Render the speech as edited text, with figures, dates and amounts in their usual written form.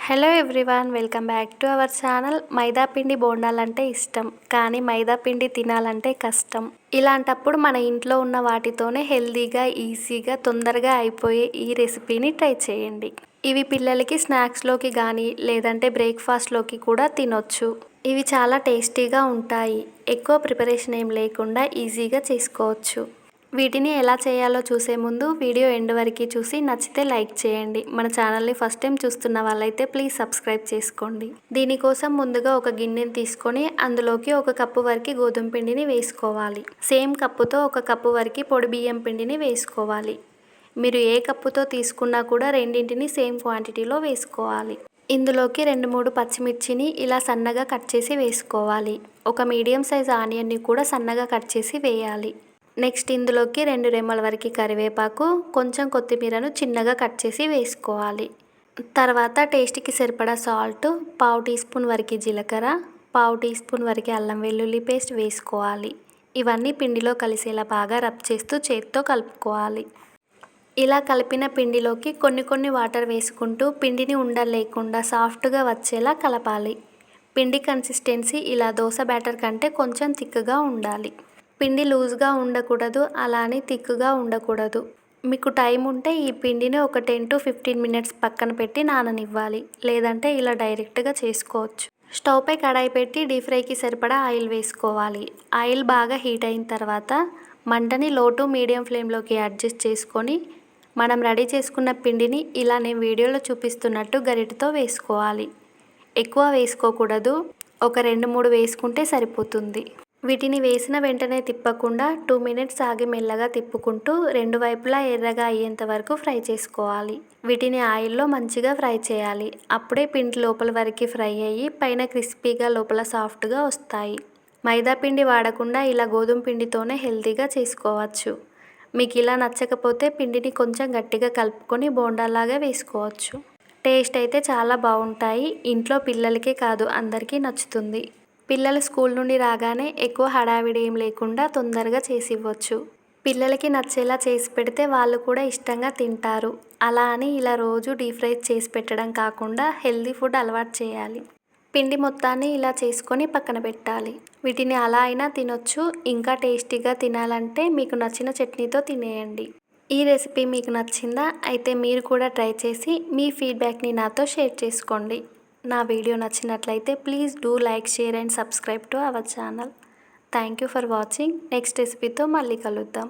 Hello everyone, welcome back to our channel. మైదా పిండి బోండాలంటే ఇష్టం, కానీ మైదా పిండి తినాలంటే కష్టం. ఇలాంటప్పుడు మన ఇంట్లో ఉన్న వాటితోనే హెల్తీగా, ఈజీగా, తొందరగా అయిపోయే ఈ రెసిపీని ట్రై చేయండి. ఇవి పిల్లలకి స్నాక్స్లోకి కానీ లేదంటే బ్రేక్ఫాస్ట్లోకి కూడా తినొచ్చు. ఇవి చాలా టేస్టీగా ఉంటాయి. ఎక్కువ ప్రిపరేషన్ ఏం లేకుండా ఈజీగా చేసుకోవచ్చు. వీటిని ఎలా చేయాలో చూసే ముందు వీడియో ఎండ్ వరకు చూసి నచ్చితే లైక్ చేయండి. మన ఛానల్ని ఫస్ట్ టైం చూస్తున్న వాళ్ళైతే ప్లీజ్ సబ్స్క్రైబ్ చేసుకోండి. దీనికోసం ముందుగా ఒక గిన్నెని తీసుకొని అందులోకి 1 కప్పు వరకు గోధుమ పిండిని వేసుకోవాలి. సేమ్ కప్పుతో 1 కప్పు వరకు పొడి బియ్యం పిండిని వేసుకోవాలి. మీరు ఏ కప్పుతో తీసుకున్నా కూడా రెండింటిని సేమ్ క్వాంటిటీలో వేసుకోవాలి. ఇందులోకి 2-3 పచ్చిమిర్చిని ఇలా సన్నగా కట్ చేసి వేసుకోవాలి. ఒక మీడియం సైజ్ ఆనియన్ని కూడా సన్నగా కట్ చేసి వేయాలి. నెక్స్ట్ ఇందులోకి 2 రెమ్మల వరకు కరివేపాకు, కొంచెం కొత్తిమీరను చిన్నగా కట్ చేసి వేసుకోవాలి. తర్వాత టేస్ట్కి సరిపడా సాల్ట్, 1/2 టీ స్పూన్ వరకు జీలకర్ర, 1/2 టీ స్పూన్ వరకు అల్లం వెల్లుల్లి పేస్ట్ వేసుకోవాలి. ఇవన్నీ పిండిలో కలిసేలా బాగా రబ్ చేస్తూ చేత్తో కలుపుకోవాలి. ఇలా కలిపిన పిండిలోకి కొన్ని వాటర్ వేసుకుంటూ పిండిని ఉండలు లేకుండా సాఫ్ట్గా వచ్చేలా కలపాలి. పిండి కన్సిస్టెన్సీ ఇలా దోశ బ్యాటర్ కంటే కొంచెం థిక్గా ఉండాలి. పిండి లూజ్గా ఉండకూడదు, అలానే థిక్గా ఉండకూడదు. మీకు టైం ఉంటే ఈ పిండిని ఒక 10 to 15 మినిట్స్ పక్కన పెట్టి నాననివ్వాలి. లేదంటే ఇలా డైరెక్ట్గా చేసుకోవచ్చు. స్టవ్ పై కడాయి పెట్టి డీప్ ఫ్రైకి సరిపడా ఆయిల్ వేసుకోవాలి. ఆయిల్ బాగా హీట్ అయిన తర్వాత మంటని లో టు మీడియం ఫ్లేమ్లోకి అడ్జస్ట్ చేసుకొని మనం రెడీ చేసుకున్న పిండిని ఇలా నేను వీడియోలో చూపిస్తున్నట్టు గరిటెతో వేసుకోవాలి. ఎక్కువ వేసుకోకూడదు, ఒక 2-3 వేసుకుంటే సరిపోతుంది. వీటిని వేసిన వెంటనే తిప్పకుండా 2 మినిట్స్ ఆగి మెల్లగా తిప్పుకుంటూ 2 వైపులా ఎర్రగా అయ్యేంత వరకు ఫ్రై చేసుకోవాలి. వీటిని ఆయిల్లో మంచిగా ఫ్రై చేయాలి. అప్పుడే పిండి లోపల వరకు ఫ్రై అయ్యి పైన క్రిస్పీగా లోపల సాఫ్ట్గా వస్తాయి. మైదా పిండి వాడకుండా ఇలా గోధుమ పిండితోనే హెల్తీగా చేసుకోవచ్చు. మీకు ఇలా నచ్చకపోతే పిండిని కొంచెం గట్టిగా కలుపుకొని బోండాలాగా వేసుకోవచ్చు. టేస్ట్ అయితే చాలా బాగుంటాయి. ఇంట్లో పిల్లలకే కాదు అందరికీ నచ్చుతుంది. పిల్లలు స్కూల్ నుండి రాగానే ఎక్కువ హడావిడి ఏం లేకుండా తొందరగా చేసి ఇవ్వచ్చు. పిల్లలకి నచ్చేలా చేసి పెడితే వాళ్ళు కూడా ఇష్టంగా తింటారు. అలా అని ఇలా రోజు డీప్ ఫ్రై చేసి పెట్టడం కాకుండా హెల్తీ ఫుడ్ అలవాటు చేయాలి. పిండి మొత్తాన్ని ఇలా చేసుకొని పక్కన పెట్టాలి. వీటిని అలా అయినా తినొచ్చు. ఇంకా టేస్టీగా తినాలంటే మీకు నచ్చిన చట్నీతో తినేయండి. ఈ రెసిపీ మీకు నచ్చిందా? అయితే మీరు కూడా ట్రై చేసి మీ ఫీడ్బ్యాక్ని నాతో షేర్ చేసుకోండి. నా వీడియో నచ్చినట్లయితే please do like, share and subscribe to our channel. Thank you for watching. Next రెసిపీతో మళ్ళీ కలుద్దాం.